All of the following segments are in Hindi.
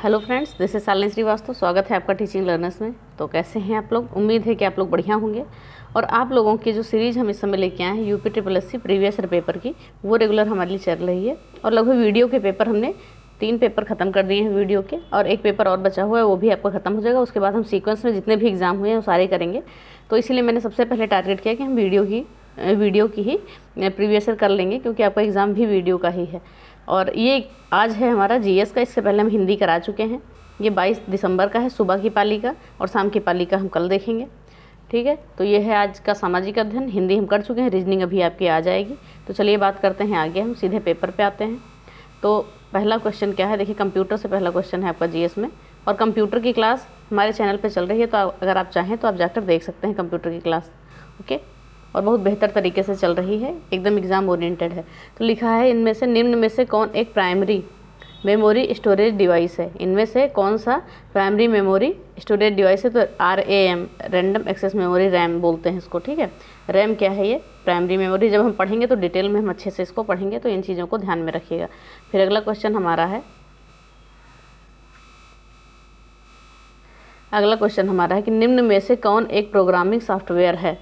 Hello friends, this is Shalini Srivastava. स्वागत है आपका टीचिंग लर्नर्स में। तो कैसे हैं आप लोग? उम्मीद है कि आप लोग बढ़िया होंगे। और आप लोगों की जो सीरीज़ हम इस समय लेके आए हैं UP triple previous year paper की, वो रेगुलर हमारे लिए चल रही है। और लगभग वीडियो के पेपर हमने 3 पेपर ख़त्म कर दिए हैं वीडियो के, और 1 पेपर और बचा हुआ है, वो भी आपका ख़त्म हो जाएगा। उसके बाद हम सीक्वेंस में जितने भी एग्ज़ाम हुए हैं वो सारे करेंगे। तो इसीलिए मैंने सबसे पहले टारगेट किया कि हम वीडियो की ही प्रीवियस ईयर कर लेंगे, क्योंकि आपका एग्ज़ाम भी वीडियो का ही है। और ये आज है हमारा जीएस का। इससे पहले हम हिंदी करा चुके हैं। ये 22 दिसंबर का है, सुबह की पाली का, और शाम की पाली का हम कल देखेंगे। ठीक है, तो ये है आज का सामाजिक अध्ययन। हिंदी हम कर चुके हैं, रीजनिंग अभी आपकी आ जाएगी। तो चलिए बात करते हैं आगे, हम सीधे पेपर पे आते हैं। तो पहला क्वेश्चन क्या है, देखिए कंप्यूटर से पहला क्वेश्चन है आपका जीएस में। और कंप्यूटर की क्लास हमारे चैनल पे चल रही है, तो अगर आप चाहें तो आप जाकर देख सकते हैं कंप्यूटर की क्लास। ओके, और बहुत बेहतर तरीके से चल रही है, एकदम एग्ज़ाम ओरिएंटेड है। तो लिखा है, इनमें से निम्न में से कौन एक प्राइमरी मेमोरी स्टोरेज डिवाइस है? इनमें से कौन सा प्राइमरी मेमोरी स्टोरेज डिवाइस है? तो RAM, random access memory, RAM बोलते हैं इसको। ठीक है, रैम क्या है? ये प्राइमरी मेमोरी। जब हम पढ़ेंगे तो डिटेल में हम अच्छे से इसको पढ़ेंगे, तो इन चीज़ों को ध्यान में रखिएगा। फिर अगला क्वेश्चन हमारा है कि निम्न में से कौन एक प्रोग्रामिंग सॉफ्टवेयर है?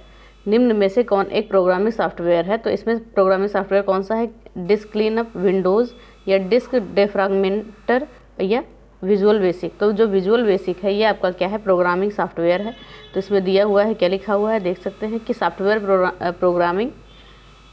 निम्न में से कौन एक प्रोग्रामिंग सॉफ्टवेयर है? तो इसमें प्रोग्रामिंग सॉफ्टवेयर कौन सा है? डिस्क क्लीनअप, विंडोज़, या डिस्क डेफ्रैगमेंटर, या विजुअल बेसिक। तो जो विजुअल बेसिक है ये आपका क्या है? प्रोग्रामिंग सॉफ्टवेयर है। तो इसमें दिया हुआ है, क्या लिखा हुआ है देख सकते हैं कि सॉफ्टवेयर प्रोग्रामिंग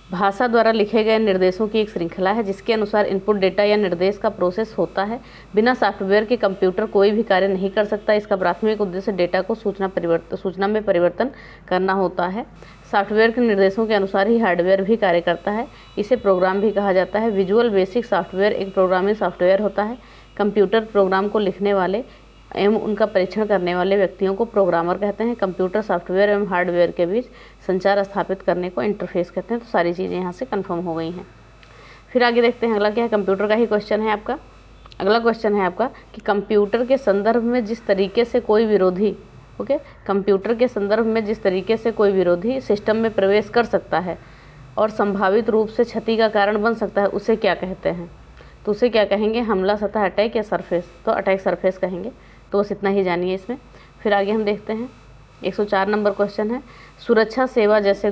भाषा द्वारा लिखे गए निर्देशों की एक श्रृंखला है, जिसके अनुसार इनपुट डेटा या निर्देश का प्रोसेस होता है। बिना सॉफ्टवेयर के कंप्यूटर कोई भी कार्य नहीं कर सकता। इसका प्राथमिक उद्देश्य डेटा को सूचना में परिवर्तन करना होता है। सॉफ्टवेयर के निर्देशों के अनुसार ही हार्डवेयर भी कार्य करता है। इसे प्रोग्राम भी कहा जाता है। विजुअल बेसिक सॉफ्टवेयर एक प्रोग्रामिंग सॉफ्टवेयर होता है। कंप्यूटर प्रोग्राम को लिखने वाले एवं उनका परीक्षण करने वाले व्यक्तियों को प्रोग्रामर कहते हैं। कंप्यूटर सॉफ्टवेयर एवं हार्डवेयर के बीच संचार स्थापित करने को इंटरफेस कहते हैं। तो सारी चीज़ें यहाँ से कंफर्म हो गई हैं। फिर आगे देखते हैं, अगला क्या है? कंप्यूटर का ही क्वेश्चन है आपका। अगला क्वेश्चन है आपका कि कंप्यूटर के संदर्भ में जिस तरीके से कोई विरोधी कंप्यूटर के संदर्भ में जिस तरीके से कोई विरोधी सिस्टम में प्रवेश कर सकता है और संभावित रूप से क्षति का कारण बन सकता है, उसे क्या कहते हैं? तो उसे क्या कहेंगे? हमला सतह, अटैक, या सरफेस? तो अटैक सरफेस कहेंगे। तो बस इतना ही जानिए इसमें। फिर आगे हम देखते हैं, 104 नंबर क्वेश्चन है, सुरक्षा सेवा जैसे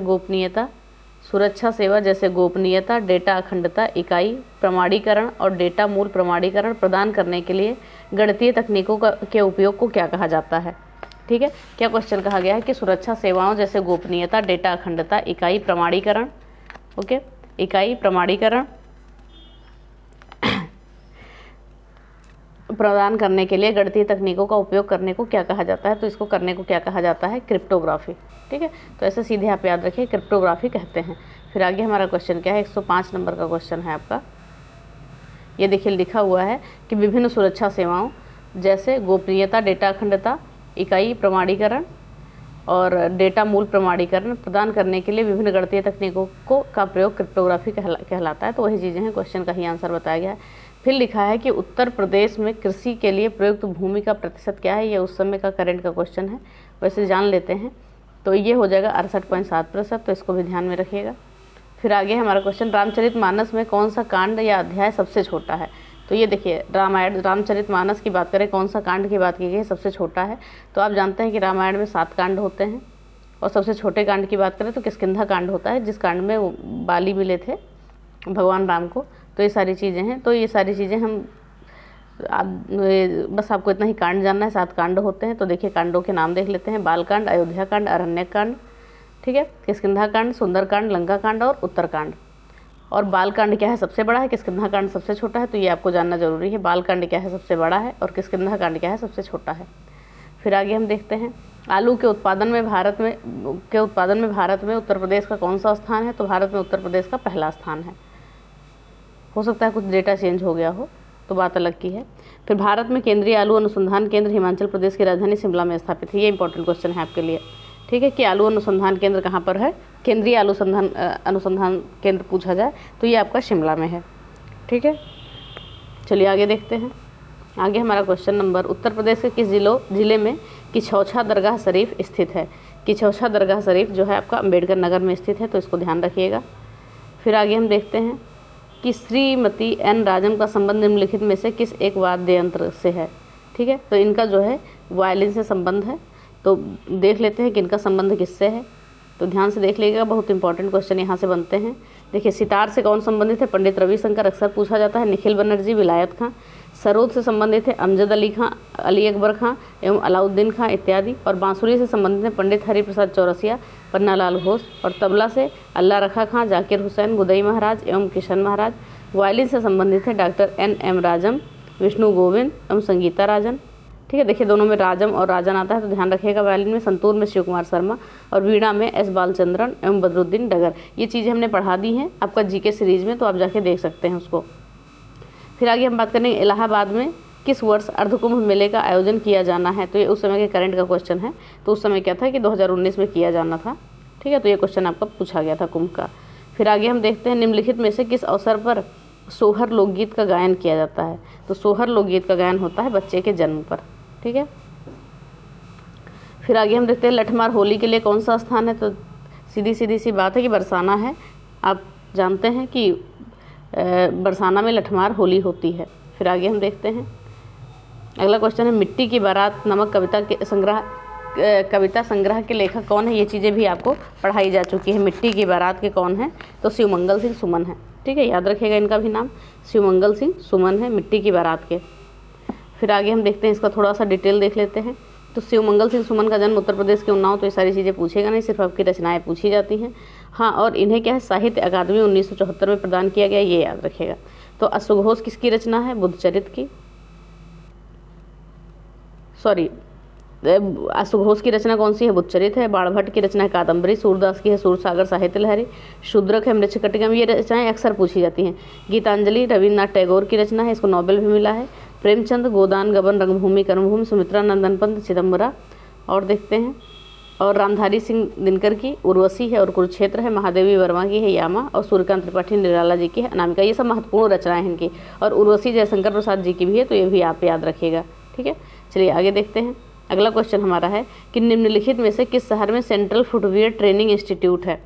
गोपनीयता, डेटा अखंडता, इकाई प्रमाणीकरण और डेटा मूल प्रमाणीकरण प्रदान करने के लिए गणितीय तकनीकों के उपयोग को क्या कहा जाता है? ठीक है, क्या क्वेश्चन कहा गया है कि सुरक्षा सेवाओं जैसे गोपनीयता, डेटा अखंडता, इकाई प्रमाणीकरण, इकाई प्रमाणीकरण प्रदान करने के लिए गणितीय तकनीकों का उपयोग करने को क्या कहा जाता है? तो इसको करने को क्या कहा जाता है? क्रिप्टोग्राफी। ठीक है, तो ऐसे सीधे आप याद रखिए, क्रिप्टोग्राफी कहते हैं। फिर आगे हमारा क्वेश्चन क्या है? 105 नंबर का क्वेश्चन है आपका। ये देखिए लिखा हुआ है कि विभिन्न सुरक्षा सेवाओं जैसे गोपनीयता, डेटा अखंडता, इकाई प्रमाणीकरण और डेटा मूल प्रमाणीकरण प्रदान करने के लिए विभिन्न गणितीय तकनीकों का प्रयोग क्रिप्टोग्राफी कहलाता है। तो वही चीज़ें हैं, क्वेश्चन का ही आंसर बताया गया है। फिर लिखा है कि उत्तर प्रदेश में कृषि के लिए प्रयुक्त भूमि का प्रतिशत क्या है? ये उस समय का करंट का क्वेश्चन है, वैसे जान लेते हैं। तो ये हो जाएगा 68.7%। तो इसको भी ध्यान में रखिएगा। फिर आगे हमारा क्वेश्चन, रामचरितमानस में कौन सा कांड या अध्याय सबसे छोटा है? तो ये देखिए, रामचरितमानस की बात करें, कौन सा कांड की बात की गई है सबसे छोटा है? तो आप जानते हैं कि रामायण में 7 कांड होते हैं, और सबसे छोटे कांड की बात करें तो किष्किंधा कांड होता है, जिस कांड में वो बाली मिले थे भगवान राम को। तो ये सारी चीज़ें हैं। तो ये सारी चीज़ें बस आपको इतना ही कांड जानना है। 7 कांड होते हैं। तो देखिए कांडों के नाम देख लेते हैं, बालकांड, अयोध्या कांड, अरण्यक कांड, ठीक है, किष्किंधा कांड, सुंदरकांड, लंका कांड और उत्तरकांड। और बालकांड क्या है? सबसे बड़ा है। किष्किंधा कांड सबसे छोटा है। तो ये आपको जानना जरूरी है, बालकांड क्या है? सबसे बड़ा है, और किष्किंधा कांड क्या है? सबसे छोटा है। फिर आगे हम देखते हैं, आलू के उत्पादन में भारत में उत्तर प्रदेश का कौन सा स्थान है? तो भारत में उत्तर प्रदेश का पहला स्थान है। हो सकता है कुछ डेटा चेंज हो गया हो, तो बात अलग की है। फिर भारत में केंद्रीय आलू अनुसंधान केंद्र हिमाचल प्रदेश की राजधानी शिमला में स्थापित है। ये इंपॉर्टेंट क्वेश्चन है आपके लिए। ठीक है, कि आलू अनुसंधान केंद्र कहाँ पर है? केंद्रीय आलू अनुसंधान केंद्र पूछा जाए तो ये आपका शिमला में है। ठीक है, चलिए आगे देखते हैं। आगे हमारा क्वेश्चन नंबर, उत्तर प्रदेश के किस जिले में किछौछा दरगाह शरीफ स्थित है? किछौछा दरगाह शरीफ जो है आपका अम्बेडकर नगर में स्थित है। तो इसको ध्यान रखिएगा। फिर आगे हम देखते हैं कि श्रीमती एन राजम का संबंध निम्नलिखित में से किस एक वाद्य यंत्र से है। ठीक है। तो इनका जो है वायलिन से संबंध है, तो देख लेते हैं कि इनका संबंध किससे है। तो ध्यान से देख लीजिएगा, बहुत इंपॉर्टेंट क्वेश्चन यहाँ से बनते हैं। देखिए, सितार से कौन संबंधित है? पंडित रविशंकर, अक्सर पूछा जाता है। निखिल बनर्जी, विलायत खां। सरोद से संबंधित है अमजद अली खां, अली अकबर खां एवं अलाउद्दीन खां इत्यादि। और बांसुरी से संबंधित है पंडित हरिप्रसाद चौरसिया, पन्नालाल घोष। और तबला से अल्लाह रखा खां, जाकिर हुसैन, गुदई महाराज एवं किशन महाराज। वायलिन से संबंधित है डॉक्टर N.M. राजम, विष्णु गोविंद एवं संगीता राजन। ठीक है। देखिए, दोनों में राजम और राजन आता है, तो ध्यान रखिएगा। वायलिन में संतूर में शिव कुमार शर्मा और वीणा में S. बालचंद्रन एवं बदरुद्दीन डगर। ये चीज़ें हमने पढ़ा दी हैं आपका जीके सीरीज़ में, तो आप जाके देख सकते हैं उसको। फिर आगे हम बात करेंगे इलाहाबाद में किस वर्ष अर्धकुंभ मेले का आयोजन किया जाना है। तो ये उस समय के करंट का क्वेश्चन है। तो उस समय क्या था कि 2019 में किया जाना था। ठीक है। तो ये क्वेश्चन आपका पूछा गया था कुंभ का। फिर आगे हम देखते हैं निम्नलिखित में से किस अवसर पर सोहर लोकगीत का गायन किया जाता है। तो सोहर लोकगीत का गायन होता है बच्चे के जन्म पर। ठीक है। फिर आगे हम देखते हैं लठमार होली के लिए कौन सा स्थान है। तो सीधी सी बात है कि बरसाना है। आप जानते हैं कि बरसाना में लठमार होली होती है। फिर आगे हम देखते हैं अगला क्वेश्चन है मिट्टी की बारात नामक कविता संग्रह के लेखक कौन है। ये चीज़ें भी आपको पढ़ाई जा चुकी है। मिट्टी की बारात के कौन है? तो शिवमंगल सिंह सुमन है। ठीक है, याद रखिएगा इनका भी नाम शिवमंगल सिंह सुमन है, मिट्टी की बारात के। फिर आगे हम देखते हैं, इसका थोड़ा सा डिटेल देख लेते हैं। तो शिवमंगल सिंह सुमन का जन्म उत्तर प्रदेश के उन्नाव। तो ये सारी चीज़ें पूछेगा नहीं, सिर्फ आपकी रचनाएं पूछी जाती हैं। हाँ, और इन्हें क्या है साहित्य अकादमी 1974 में प्रदान किया गया, ये याद रखिएगा। तो अश्वघोष किसकी रचना है? बुद्धचरित की। अश्वघोष की रचना कौन सी है? बुद्धचरित है। बाणभट्ट की रचना है कादम्बरी। सूरदास की है सूरसागर साहित्य लहरी। शूद्रक है मृच्छकटिकम। ये रचनाएं अक्सर पूछी जाती हैं। गीतांजलि रविन्द्रनाथ टैगोर की रचना है, इसको नोबेल भी मिला है। प्रेमचंद गोदान गबन रंगभूमि कर्मभूमि। सुमित्रा नंदन पंत चिदम्बरा। और देखते हैं, और रामधारी सिंह दिनकर की उर्वशी है और कुरुक्षेत्र है। महादेवी वर्मा की है यामा। और सूर्यकांत त्रिपाठी निराला जी की है अनामिका। ये सब महत्वपूर्ण रचनाएं हैं इनकी। और उर्वशी जयशंकर प्रसाद जी की भी है, तो ये भी आप याद रखिएगा। ठीक है, चलिए आगे देखते हैं। अगला क्वेश्चन हमारा है कि निम्नलिखित में से किस शहर में सेंट्रल फुटवियर ट्रेनिंग इंस्टीट्यूट है।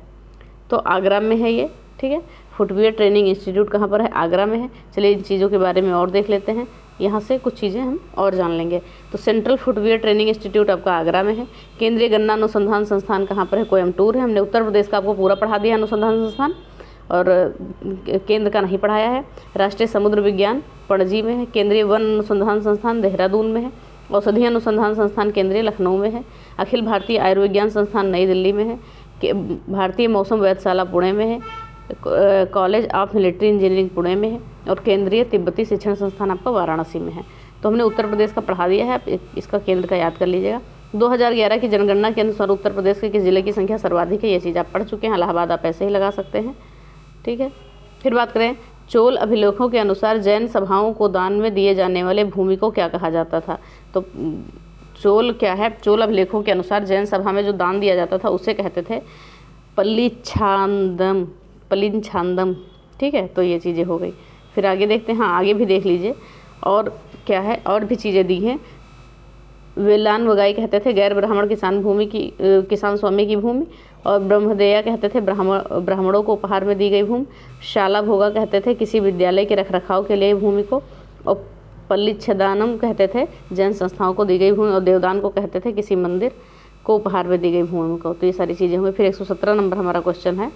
तो आगरा में है ये। ठीक है, फुटवियर ट्रेनिंग इंस्टीट्यूट कहाँ पर है? आगरा में है। चलिए इन चीज़ों के बारे में और देख लेते हैं, यहाँ से कुछ चीज़ें हम और जान लेंगे। तो सेंट्रल फुटवियर ट्रेनिंग इंस्टीट्यूट आपका आगरा में है। केंद्रीय गन्ना अनुसंधान संस्थान कहाँ पर है? कोयम्बटूर है। हमने उत्तर प्रदेश का आपको पूरा पढ़ा दिया अनुसंधान संस्थान, और केंद्र का नहीं पढ़ाया है। राष्ट्रीय समुद्र विज्ञान पणजी में है। केंद्रीय वन अनुसंधान संस्थान देहरादून में है। औषधि अनुसंधान संस्थान केंद्रीय लखनऊ में है। अखिल भारतीय आयुर्विज्ञान संस्थान नई दिल्ली में है। भारतीय मौसम वेधशाला पुणे में है। College of military engineering Pune में है। और केंद्रीय तिब्बती शिक्षण संस्थान आपका वाराणसी में है। तो हमने उत्तर प्रदेश का पढ़ा दिया है, आप इसका केंद्र का याद कर लीजिएगा। 2011 की जनगणना के अनुसार उत्तर प्रदेश के किस जिले की संख्या सर्वाधिक है? ये चीज़ आप पढ़ चुके हैं। इलाहाबाद आप ऐसे ही लगा सकते हैं। ठीक है, फिर बात करें चोल अभिलेखों के अनुसार जैन सभाओं को दान में दिए जाने वाले भूमि को क्या कहा जाता था। तो चोल क्या है? चोल अभिलेखों के अनुसार जैन सभा में जो दान दिया जाता था उसे कहते थे पलिच्छांदम। ठीक है, तो ये चीज़ें हो गई। फिर आगे देखते हैं, हाँ आगे भी देख लीजिए और क्या है, और भी चीज़ें दी हैं। वेलान वगाई कहते थे गैर ब्राह्मण किसान स्वामी की भूमि। और ब्रह्मदेया कहते थे ब्राह्मणों को उपहार में दी गई भूमि। शाला भोगा कहते थे किसी विद्यालय के रखरखाव के लिए भूमि को। और पल्लिच्छदानम कहते थे जैन संस्थाओं को दी गई भूमि। और देवदान को कहते थे किसी मंदिर को उपहार में दी गई भूमि को। तो ये सारी चीज़ें हुई। फिर 117 नंबर हमारा क्वेश्चन है,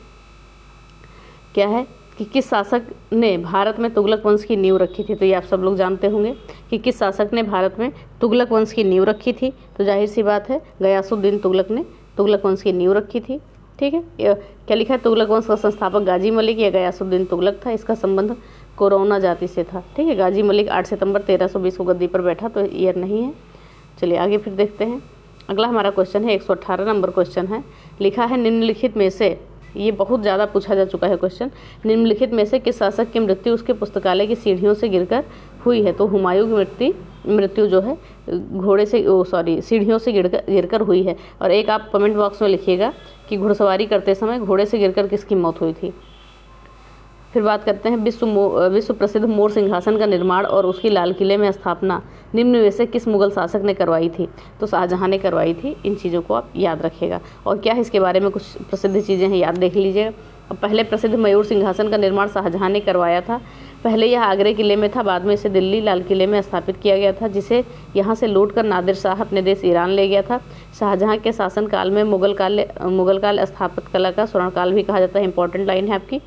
क्या है कि किस शासक ने भारत में तुगलक वंश की नींव रखी थी। तो ये आप सब लोग जानते होंगे कि किस शासक ने भारत में तुगलक वंश की नींव रखी थी। तो जाहिर सी बात है गयासुद्दीन तुगलक ने तुगलक वंश की नींव रखी थी। ठीक है, क्या लिखा है? तुगलक वंश का संस्थापक गाजी मलिक या गयासुद्दीन तुगलक था। इसका संबंध कोरोना जाति से था। ठीक है, गाजी मलिक 8 सितंबर 1320 को गद्दी पर बैठा, तो ईयर नहीं है। चलिए आगे फिर देखते हैं। अगला हमारा क्वेश्चन है 118 नंबर क्वेश्चन है, लिखा है निम्नलिखित में से, ये बहुत ज़्यादा पूछा जा चुका है क्वेश्चन, निम्नलिखित में से किस शासक की मृत्यु उसके पुस्तकालय की सीढ़ियों से गिरकर हुई है। तो हुमायूं की मृत्यु जो है सीढ़ियों से गिरकर हुई है। और एक आप कमेंट बॉक्स में लिखिएगा कि घुड़सवारी करते समय घोड़े से गिरकर किसकी मौत हुई थी। फिर बात करते हैं विश्व प्रसिद्ध मोर सिंहासन का निर्माण और उसकी लाल किले में स्थापना निम्न में से किस मुगल शासक ने करवाई थी। तो शाहजहां ने करवाई थी। इन चीज़ों को आप याद रखिएगा। और क्या है इसके बारे में कुछ प्रसिद्ध चीज़ें हैं, याद देख लीजिएगा। अब पहले प्रसिद्ध मयूर सिंहासन का निर्माण शाहजहां ने करवाया था। पहले यह आगरे किले में था, बाद में इसे दिल्ली लाल किले में स्थापित किया गया था, जिसे यहाँ से लूट कर नादिर शाह अपने देश ईरान ले गया था। शाहजहाँ के शासनकाल में मुगल काल स्थापत्य कला का स्वर्णकाल भी कहा जाता है। इंपॉर्टेंट लाइन है आपकी,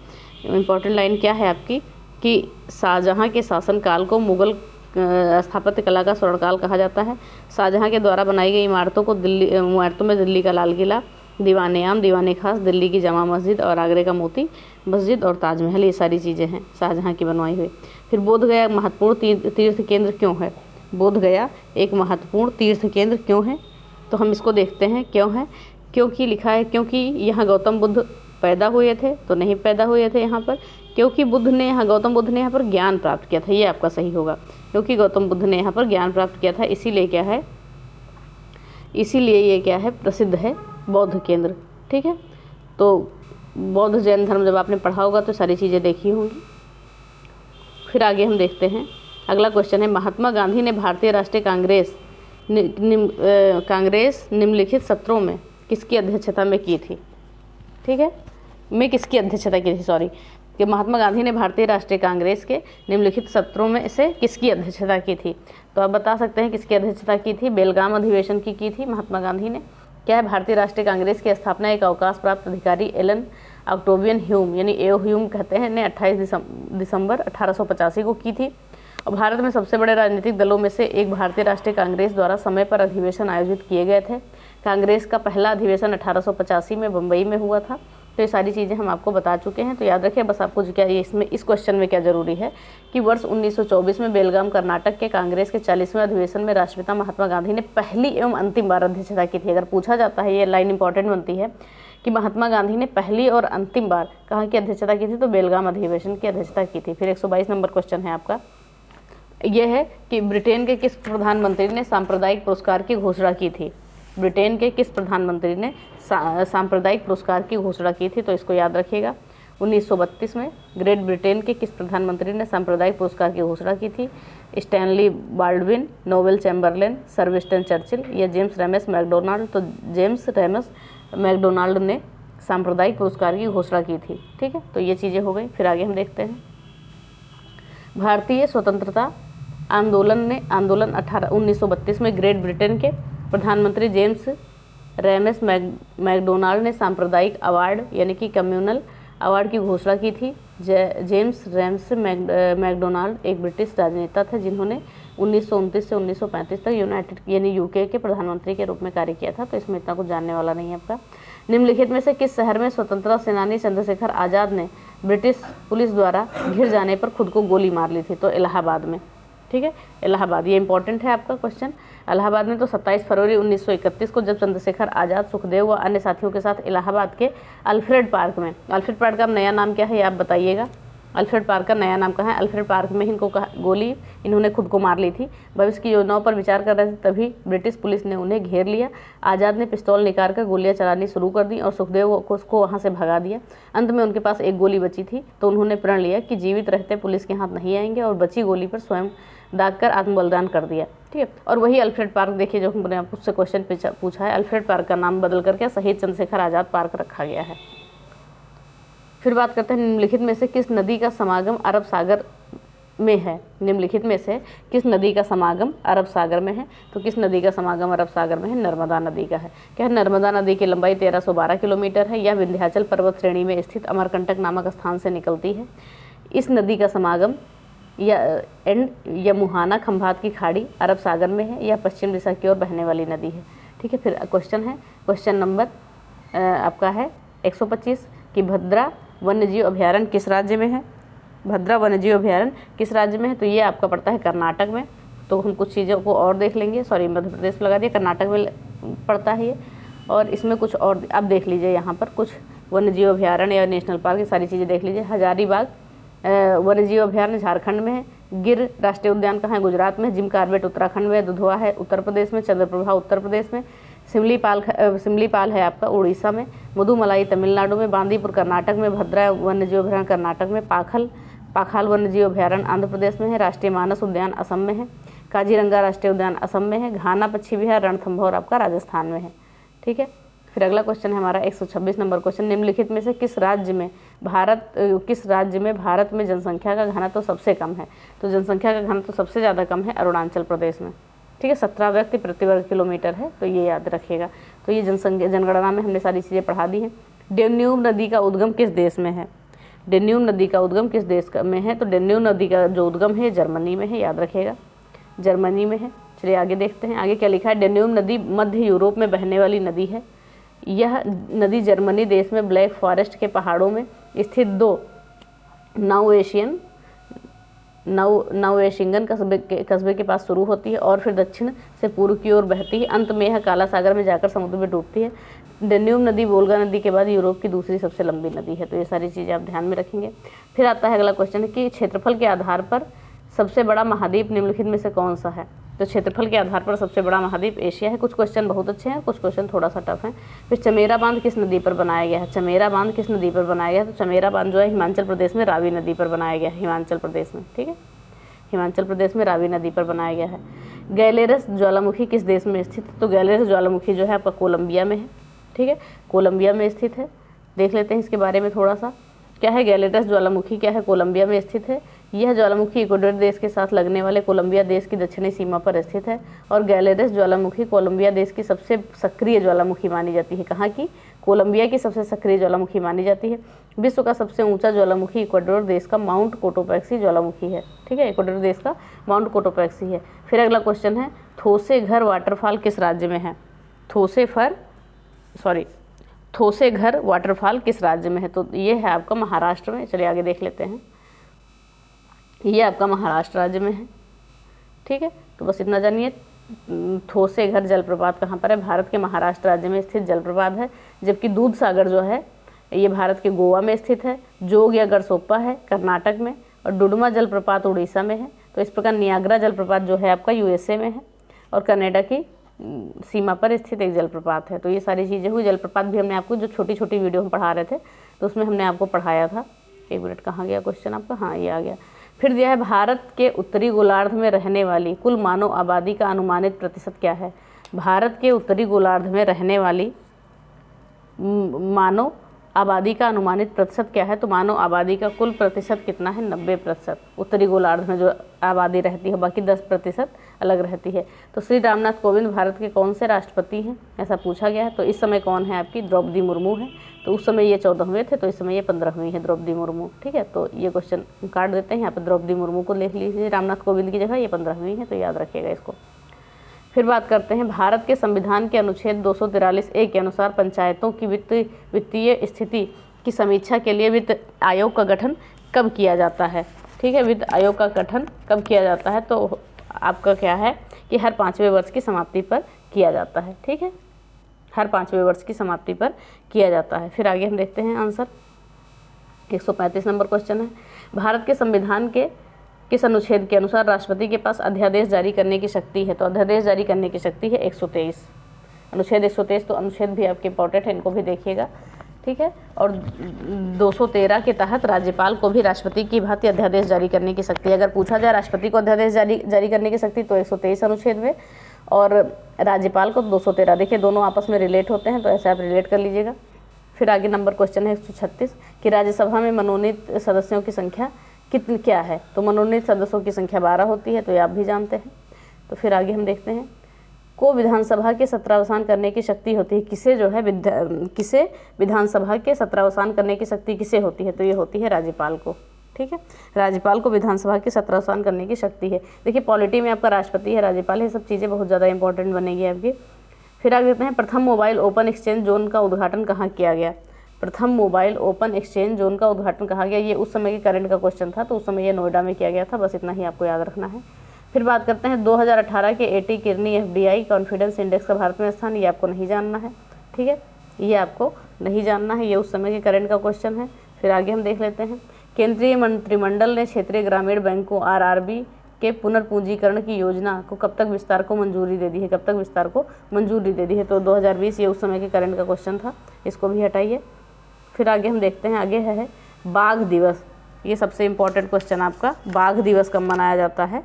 इंपॉर्टेंट लाइन क्या है आपकी कि शाहजहाँ के शासनकाल को मुगल स्थापत्य कला का स्वर्णकाल कहा जाता है। शाहजहाँ के द्वारा बनाई गई इमारतों में दिल्ली का लाल किला, दीवाने आम, दीवाने खास, दिल्ली की जामा मस्जिद और आगरे का मोती मस्जिद और ताजमहल, ये सारी चीज़ें हैं शाहजहाँ की बनवाई हुई। फिर बोध गया महत्वपूर्ण तीर्थ केंद्र क्यों है? बोध गया एक महत्वपूर्ण तीर्थ केंद्र क्यों है? तो हम इसको देखते हैं क्यों है। क्योंकि लिखा है क्योंकि यहाँ गौतम बुद्ध पैदा हुए थे, तो नहीं पैदा हुए थे यहाँ पर। क्योंकि गौतम बुद्ध ने यहाँ पर ज्ञान प्राप्त किया था, ये आपका सही होगा। क्योंकि गौतम बुद्ध ने यहाँ पर ज्ञान प्राप्त किया था, इसीलिए क्या है, इसीलिए ये क्या है, प्रसिद्ध है बौद्ध केंद्र। ठीक है, तो बौद्ध जैन धर्म जब आपने पढ़ा होगा तो सारी चीज़ें देखी होंगी। फिर आगे हम देखते हैं, अगला क्वेश्चन है, महात्मा गांधी ने भारतीय राष्ट्रीय कांग्रेस निम्नलिखित सत्रों में किसकी अध्यक्षता में की थी? ठीक है, किसकी अध्यक्षता की थी, सॉरी, कि महात्मा गांधी ने भारतीय राष्ट्रीय कांग्रेस के निम्नलिखित सत्रों में से किसकी अध्यक्षता की थी? तो आप बता सकते हैं किसकी अध्यक्षता की थी। बेलगाम अधिवेशन की थी महात्मा गांधी ने। क्या है, भारतीय राष्ट्रीय कांग्रेस की स्थापना एक अवकाश प्राप्त अधिकारी एलन ऑक्टेवियन ह्यूम यानी एओ ह्यूम कहते हैं ने 28 दिसंबर 1885 को की थी। और भारत में सबसे बड़े राजनीतिक दलों में से एक भारतीय राष्ट्रीय कांग्रेस द्वारा समय पर अधिवेशन आयोजित किए गए थे। कांग्रेस का पहला अधिवेशन 1885 में बम्बई में हुआ था। तो ये सारी चीज़ें हम आपको बता चुके हैं। तो याद रखिए, बस आपको क्या इसमें इस क्वेश्चन में क्या ज़रूरी है कि वर्ष 1924 में बेलगाम कर्नाटक के कांग्रेस के 40वें अधिवेशन में राष्ट्रपिता महात्मा गांधी ने पहली एवं अंतिम बार अध्यक्षता की थी। अगर पूछा जाता है, ये लाइन इंपॉर्टेंट बनती है कि महात्मा गांधी ने पहली और अंतिम बार कहाँ की अध्यक्षता की थी, तो बेलगाम अधिवेशन की अध्यक्षता की थी। फिर 122 नंबर क्वेश्चन है आपका, यह है कि ब्रिटेन के किस प्रधानमंत्री ने सांप्रदायिक पुरस्कार की घोषणा की थी? ब्रिटेन के किस प्रधानमंत्री ने सांप्रदायिक पुरस्कार की घोषणा की थी? तो इसको याद रखिएगा, 1932 में ग्रेट ब्रिटेन के किस प्रधानमंत्री ने सांप्रदायिक पुरस्कार की घोषणा की थी? Stanley Baldwin, novel Chamberlain, sir Winston Churchill या जेम्स रेमस मैकडोनाल्ड? तो जेम्स रेमस मैकडोनाल्ड ने सांप्रदायिक पुरस्कार की घोषणा की थी। ठीक है, तो ये चीज़ें हो गई। फिर आगे हम देखते हैं, भारतीय स्वतंत्रता आंदोलन 1932 में ग्रेट ब्रिटेन के प्रधानमंत्री जेम्स रेमस मैकडोनाल्ड ने सांप्रदायिक अवार्ड यानी कि कम्युनल अवार्ड की घोषणा की थी। जेम्स रेमस मैकडोनाल्ड एक ब्रिटिश राजनेता थे जिन्होंने 1929 से 1935 तक यूनाइटेड यानी यूके के प्रधानमंत्री के रूप में कार्य किया था। तो इसमें इतना कुछ जानने वाला नहीं है आपका। निम्नलिखित में से किस शहर में स्वतंत्रता सेनानी चंद्रशेखर आज़ाद ने ब्रिटिश पुलिस द्वारा घिर जाने पर खुद को गोली मार ली थी? तो इलाहाबाद में। ठीक है, इलाहाबाद, ये इंपॉर्टेंट है आपका क्वेश्चन। इलाहाबाद में तो 27 फरवरी 1931 को जब चंद्रशेखर आज़ाद, सुखदेव व अन्य साथियों के साथ इलाहाबाद के अल्फ्रेड पार्क में, अल्फ्रेड पार्क का नया नाम क्या है ये आप बताइएगा, अल्फ्रेड पार्क का नया नाम कहाँ है? अल्फ्रेड पार्क में इनको गोली इन्होंने खुद को मार ली थी। भविष्य की योजनाओं पर विचार कर रहे थे, तभी ब्रिटिश पुलिस ने उन्हें घेर लिया। आज़ाद ने पिस्तौल निकाल कर गोलियां चलानी शुरू कर दी और सुखदेव को उसको वहाँ से भगा दिया। अंत में उनके पास एक गोली बची थी, तो उन्होंने प्रण लिया कि जीवित रहते पुलिस के हाथ नहीं आएंगे और बची गोली पर स्वयं दाग कर आत्मबलिदान कर दिया। ठीक है, और वही अल्फ्रेड पार्क देखिए जो हमने उससे क्वेश्चन पूछा है, अल्फ्रेड पार्क का नाम बदल करके शहीद चंद्रशेखर आज़ाद पार्क रखा गया है। फिर बात करते हैं, निम्नलिखित में से किस नदी का समागम अरब सागर में है? निम्नलिखित में से किस नदी का समागम अरब सागर में है? तो किस नदी का समागम अरब सागर में है? नर्मदा नदी का है। क्या है? नर्मदा नदी की लंबाई 1312 किलोमीटर है। यह विंध्याचल पर्वत श्रेणी में स्थित अमरकंटक नामक स्थान से निकलती है। इस नदी का समागम या मुहाना खंभात की खाड़ी अरब सागर में है, या पश्चिम दिशा की ओर बहने वाली नदी है। ठीक है, फिर क्वेश्चन है, क्वेश्चन नंबर आपका है 125 कि भद्रा वन्यजीव अभयारण्य किस राज्य में है? भद्रा वन्यजीव अभयारण्य किस राज्य में है? तो ये आपका पड़ता है कर्नाटक में। तो हम कुछ चीज़ों को और देख लेंगे, सॉरी मध्य प्रदेश में लगा दिया, कर्नाटक में पड़ता है ये। और इसमें कुछ और अब देख लीजिए, यहाँ पर कुछ वन्यजीव अभयारण्य या नेशनल पार्क, ये सारी चीज़ें देख लीजिए। हजारीबाग वन्यजीव अभयारण्य झारखंड में है। गिर राष्ट्रीय उद्यान कहाँ है? गुजरात में। जिम कार्बेट उत्तराखंड में। दुधवा है उत्तर प्रदेश में। चंद्रप्रभा उत्तर प्रदेश में। सिमलीपाल है आपका उड़ीसा में। मधुमलाई तमिलनाडु में। बांदीपुर कर्नाटक में। भद्रा वन्यजीव अभयारण्य कर्नाटक में। पाखाल वन्यजीव अभयारण्य आंध्र प्रदेश में है। राष्ट्रीय मानस उद्यान असम में है। काजीरंगा राष्ट्रीय उद्यान असम में है। घाना पक्षी विहार रणथंभौर आपका राजस्थान में है। ठीक है, फिर अगला क्वेश्चन है हमारा 126 नंबर क्वेश्चन, निम्नलिखित में से किस राज्य में भारत किस राज्य में भारत में जनसंख्या का घनत्व तो सबसे कम है? तो जनसंख्या का घनत्व तो सबसे ज़्यादा कम है अरुणाचल प्रदेश में, ठीक है। 17 व्यक्ति प्रति वर्ग किलोमीटर है, तो ये याद रखिएगा। तो ये जनगणना में हमने सारी चीज़ें पढ़ा दी हैं। डेन्यूब नदी का उद्गम किस देश में है? डेन्यूब नदी का उद्गम किस देश में है? तो डेन्यूब नदी का जो उद्गम है जर्मनी में है, याद रखिएगा, जर्मनी में है। चलिए आगे देखते हैं, आगे क्या लिखा है। डेन्यूब नदी मध्य यूरोप में बहने वाली नदी है। यह नदी जर्मनी देश में ब्लैक फॉरेस्ट के पहाड़ों में स्थित 2 नौएशिंगन कस्बे के पास शुरू होती है और फिर दक्षिण से पूर्व की ओर बहती है। अंत में यह काला सागर में जाकर समुद्र में डूबती है। डेन्यूब नदी वोल्गा नदी के बाद यूरोप की दूसरी सबसे लंबी नदी है। तो ये सारी चीज़ें आप ध्यान में रखेंगे। फिर आता है अगला क्वेश्चन कि क्षेत्रफल के आधार पर सबसे बड़ा महाद्वीप निम्नलिखित में से कौन सा है? तो क्षेत्रफल के आधार पर सबसे बड़ा महाद्वीप एशिया है। कुछ क्वेश्चन बहुत अच्छे हैं, कुछ क्वेश्चन थोड़ा सा टफ है। फिर चमेरा बांध किस नदी पर बनाया गया है? चमेरा बांध किस नदी पर बनाया गया है? तो चमेरा बांध जो है हिमाचल प्रदेश में रावी नदी पर बनाया गया है, हिमाचल प्रदेश में, ठीक है, हिमाचल प्रदेश में रावी नदी पर बनाया गया है। गैलेरस ज्वालामुखी किस देश में स्थित? तो गैलेरस ज्वालामुखी जो है आपका कोलंबिया में है, ठीक है, कोलंबिया में स्थित है। देख लेते हैं इसके बारे में थोड़ा सा, क्या है गैलेरस ज्वालामुखी, क्या है, कोलंबिया में स्थित है। यह ज्वालामुखी इक्वाडोर देश के साथ लगने वाले कोलंबिया देश की दक्षिणी सीमा पर स्थित है और गैलेरस ज्वालामुखी कोलंबिया देश की सबसे सक्रिय ज्वालामुखी मानी जाती है। कहाँ की? कोलंबिया की सबसे सक्रिय ज्वालामुखी मानी जाती है। विश्व का सबसे ऊंचा ज्वालामुखी इक्वाडोर देश का माउंट कोटोपैक्सी ज्वालामुखी है, ठीक है, इक्वाडोर देश का माउंट कोटोपैक्सी है। फिर अगला क्वेश्चन है थोसेघर वाटरफॉल किस राज्य में है? थोसेघर वाटरफॉल किस राज्य में है? तो ये है आपका महाराष्ट्र में। चलिए आगे देख लेते हैं, ये आपका महाराष्ट्र राज्य में है, ठीक है। तो बस इतना जानिए। थोसेघर जलप्रपात कहाँ पर है? भारत के महाराष्ट्र राज्य में स्थित जलप्रपात है। जबकि दूध सागर जो है ये भारत के गोवा में स्थित है। जोग या गरसोप्पा है कर्नाटक में और डुडुमा जलप्रपात उड़ीसा में है। तो इस प्रकार नियाग्रा जलप्रपात जो है आपका यूएसए में है और कनाडा की सीमा पर स्थित एक जलप्रपात है। तो ये सारी चीज़ें हुई। जलप्रपात भी हमने आपको जो छोटी छोटी वीडियो में पढ़ा रहे थे तो उसमें हमने आपको पढ़ाया था। एक मिनट, कहाँ गया क्वेश्चन आपका? हाँ, ये आ गया। फिर दिया है भारत के उत्तरी गोलार्ध में रहने वाली कुल मानव आबादी का अनुमानित प्रतिशत क्या है? भारत के उत्तरी गोलार्ध में रहने वाली मानव आबादी का अनुमानित प्रतिशत क्या है? तो मानव आबादी का कुल प्रतिशत कितना है? 90% उत्तरी गोलार्ध में जो आबादी रहती है, बाकी 10% अलग रहती है। तो श्री रामनाथ कोविंद भारत के कौन से राष्ट्रपति हैं, ऐसा पूछा गया है। तो इस समय कौन है? आपकी द्रौपदी मुर्मू है। तो उस समय ये 14वें थे, तो इस समय ये 15वीं है द्रौपदी मुर्मू, ठीक है। तो ये क्वेश्चन काट देते हैं, यहाँ पर द्रौपदी मुर्मू को लिख लीजिए, रामनाथ कोविंद की जगह ये 15वीं है, तो याद रखिएगा इसको। फिर बात करते हैं भारत के संविधान के अनुच्छेद 243(a) के अनुसार पंचायतों की वित्तीय स्थिति की समीक्षा के लिए वित्त आयोग का गठन कब किया जाता है? ठीक है, वित्त आयोग का गठन कब किया जाता है? तो आपका क्या है कि हर 5वें वर्ष की समाप्ति पर किया जाता है, ठीक है, हर 5वें वर्ष की समाप्ति पर किया जाता है। फिर आगे हम देखते हैं आंसर। 135 नंबर क्वेश्चन है, भारत के संविधान के किस अनुच्छेद के अनुसार राष्ट्रपति के पास अध्यादेश जारी करने की शक्ति है? तो अध्यादेश जारी करने की शक्ति है 123, अनुच्छेद 123। तो अनुच्छेद भी आपके इंपॉर्टेंट है, इनको भी देखिएगा, ठीक है। और 213 के तहत राज्यपाल को भी राष्ट्रपति की भांति अध्यादेश जारी करने की शक्ति है। अगर पूछा जाए राष्ट्रपति को अध्यादेश जारी करने की शक्ति तो 123 अनुच्छेद में, और राज्यपाल को 213। देखिए दोनों आपस में रिलेट होते हैं, तो ऐसे आप रिलेट कर लीजिएगा। फिर आगे नंबर क्वेश्चन है 136 कि राज्यसभा में मनोनीत सदस्यों की संख्या कितनी क्या है? तो मनोनीत सदस्यों की संख्या 12 होती है, तो ये आप भी जानते हैं। तो फिर आगे हम देखते हैं, को विधानसभा के सत्रावसान करने की शक्ति होती है? किसे जो है किसे विधानसभा के सत्रावसान करने की शक्ति किसे होती है? तो ये होती है राज्यपाल को, ठीक है, राज्यपाल को विधानसभा के सत्रावसान करने की शक्ति है। देखिए पॉलिटी में आपका राष्ट्रपति है, राज्यपाल है, सब चीज़ें बहुत ज़्यादा इंपॉर्टेंट बनेगी आपकी। फिर आगे देखते हैं, प्रथम मोबाइल ओपन एक्सचेंज जोन का उद्घाटन कहाँ किया गया? प्रथम मोबाइल ओपन एक्सचेंज जोन का उद्घाटन कहाँ गया? ये उस समय के करंट का क्वेश्चन था, तो उस समय ये नोएडा में किया गया था, बस इतना ही आपको याद रखना है। फिर बात करते हैं 2018 के eighty Kirni FDI confidence index का भारत में स्थान, ये आपको नहीं जानना है, ठीक है, ये आपको नहीं जानना है, ये उस समय के करंट का क्वेश्चन है। फिर आगे हम देख लेते हैं, केंद्रीय मंत्रिमंडल ने क्षेत्रीय ग्रामीण बैंकों RRB के पुनर्पूंजीकरण की योजना को कब तक विस्तार को मंजूरी दे दी है? कब तक विस्तार को मंजूरी दे दी है? तो 2020, ये उस समय के करंट का क्वेश्चन था, इसको भी हटाइए। फिर आगे हम देखते हैं, आगे है बाघ दिवस, ये सबसे इम्पोर्टेंट क्वेश्चन आपका, बाघ दिवस कब मनाया जाता है?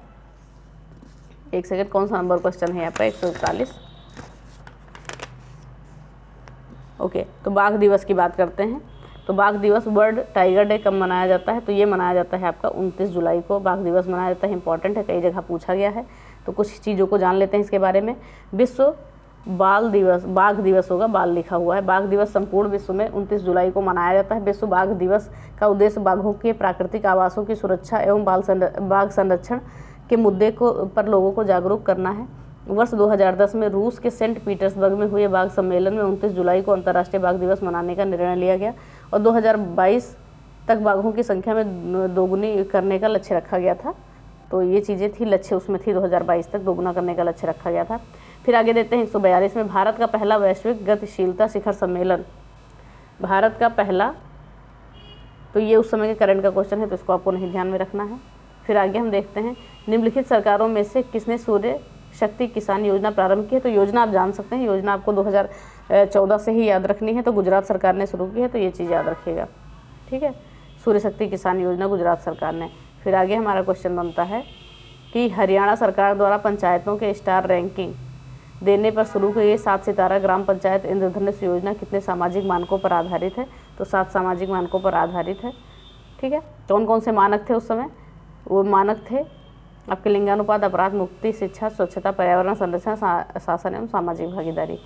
एक सेकंड, कौन सा नंबर क्वेश्चन है आपका? 141। ओके, तो बाघ दिवस की बात करते हैं। तो बाघ दिवस, वर्ल्ड टाइगर डे कब मनाया जाता है? तो ये मनाया जाता है आपका 29 जुलाई को बाघ दिवस मनाया जाता है। इंपॉर्टेंट है, कई जगह पूछा गया है, तो कुछ चीज़ों को जान लेते हैं इसके बारे में। विश्व बाल दिवस, बाघ दिवस होगा, बाल लिखा हुआ है। बाघ दिवस संपूर्ण विश्व में 29 जुलाई को मनाया जाता है। विश्व बाघ दिवस का उद्देश्य बाघों के प्राकृतिक आवासों की सुरक्षा एवं बाघ संरक्षण के मुद्दे को पर लोगों को जागरूक करना है। वर्ष 2010 में रूस के सेंट पीटर्सबर्ग में हुए बाघ सम्मेलन में 29 जुलाई को अंतर्राष्ट्रीय बाघ दिवस मनाने का निर्णय लिया गया और 2022 तक बाघों की संख्या में दोगुनी करने का लक्ष्य रखा गया था। तो ये चीज़ें थी, लक्ष्य उसमें थी 2022 तक दोगुना करने का लक्ष्य रखा गया था। फिर आगे देते हैं 142 में भारत का पहला वैश्विक गतिशीलता शिखर सम्मेलन, भारत का पहला, तो ये उस समय के करंट का क्वेश्चन है, तो इसको आपको नहीं ध्यान में रखना है। फिर आगे हम देखते हैं निम्नलिखित सरकारों में से किसने सूर्य शक्ति किसान योजना प्रारंभ की है? तो योजना आप जान सकते हैं, योजना आपको 2014 से ही याद रखनी है, तो गुजरात सरकार ने शुरू की है, तो ये चीज़ याद रखिएगा, ठीक है। सूर्य शक्ति किसान योजना गुजरात सरकार ने। फिर आगे हमारा क्वेश्चन बनता है कि हरियाणा सरकार द्वारा पंचायतों के स्टार रैंकिंग देने पर शुरू की गई 7 सितारा ग्राम पंचायत इंद्रधनुष योजना कितने सामाजिक मानकों पर आधारित है? तो 7 सामाजिक मानकों पर आधारित है, ठीक है। कौन कौन से मानक थे उस समय? वो मानक थे आपके लिंगानुपात, अपराध मुक्ति, शिक्षा, स्वच्छता, पर्यावरण संरक्षण, शासन एवं सामाजिक भागीदारी।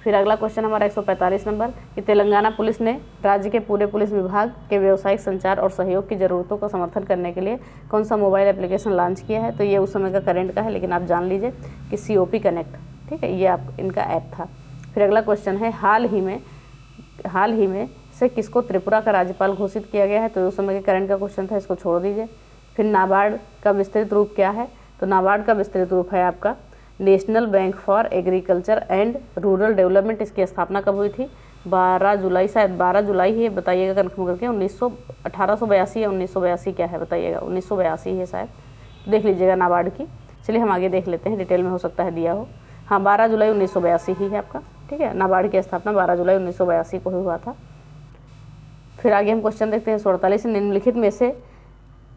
फिर अगला क्वेश्चन हमारा 145 नंबर कि तेलंगाना पुलिस ने राज्य के पूरे पुलिस विभाग के व्यावसायिक संचार और सहयोग की ज़रूरतों का समर्थन करने के लिए कौन सा मोबाइल एप्लीकेशन लॉन्च किया है? तो ये उस समय का करंट का है, लेकिन आप जान लीजिए कि COP कनेक्ट, ठीक है, ये आप इनका ऐप था। फिर अगला क्वेश्चन है हाल ही में से किसको त्रिपुरा का राज्यपाल घोषित किया गया है? तो उस समय के करंट का क्वेश्चन था, इसको छोड़ दीजिए। फिर नाबार्ड का विस्तृत रूप क्या है? तो नाबार्ड का विस्तृत रूप है आपका national bank for agriculture and rural development. इसकी स्थापना कब हुई थी? 12 जुलाई, शायद 12 जुलाई ही है, बताइएगा कन्फर्म करके। 1882 या 1982 क्या है बताइएगा? 1982 है शायद, देख लीजिएगा नाबार्ड की। चलिए हम आगे देख लेते हैं, डिटेल में हो सकता है दिया हो। हाँ, 12 जुलाई 1982 ही है आपका, ठीक है। नाबार्ड की स्थापना 12 जुलाई 1982 को हुआ था। फिर आगे हम क्वेश्चन देखते हैं 148, निम्नलिखित में से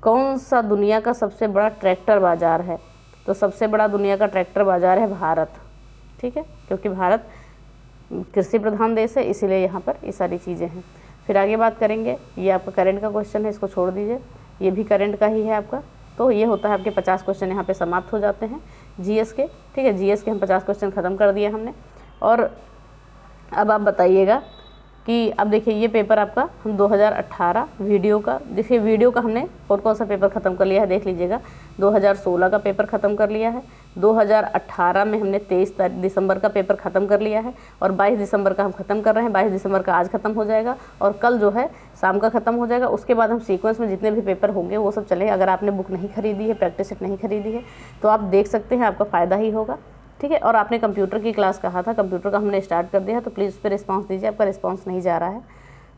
कौन सा दुनिया का सबसे बड़ा ट्रैक्टर बाजार है? तो सबसे बड़ा दुनिया का ट्रैक्टर बाजार है भारत, ठीक है, क्योंकि भारत कृषि प्रधान देश है, इसीलिए यहाँ पर ये सारी चीज़ें हैं। फिर आगे बात करेंगे, ये आपका करंट का क्वेश्चन है, इसको छोड़ दीजिए, ये भी करंट का ही है आपका। तो ये होता है आपके 50 क्वेश्चन यहाँ पे समाप्त हो जाते हैं GS के, ठीक है। GS के हम 50 क्वेश्चन ख़त्म कर दिए हमने। और अब आप बताइएगा कि अब देखिए ये पेपर आपका 2018 वीडियो का, देखिए वीडियो का हमने कौन सा पेपर ख़त्म कर लिया है देख लीजिएगा। 2016 का पेपर ख़त्म कर लिया है, 2018 में हमने 23 दिसंबर का पेपर ख़त्म कर लिया है और 22 दिसंबर का हम ख़त्म कर रहे हैं। 22 दिसंबर का आज ख़त्म हो जाएगा और कल जो है शाम का ख़त्म हो जाएगा। उसके बाद हम सीक्वेंस में जितने भी पेपर होंगे वो सब चलेंगे। अगर आपने बुक नहीं खरीदी है, प्रैक्टिस सेट नहीं खरीदी है, तो आप देख सकते हैं, आपका फ़ायदा ही होगा, ठीक है। और आपने कंप्यूटर की क्लास कहा था, कंप्यूटर का हमने स्टार्ट कर दिया है, तो प्लीज़ उस पर रिस्पॉन्स दीजिए, आपका रिस्पॉन्स नहीं जा रहा है।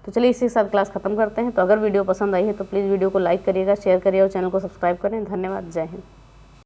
तो चलिए इसी के साथ क्लास खत्म करते हैं। तो अगर वीडियो पसंद आई है तो प्लीज़ वीडियो को लाइक करिएगा, शेयर करिए और चैनल को सब्सक्राइब करें। धन्यवाद, जय हिंद।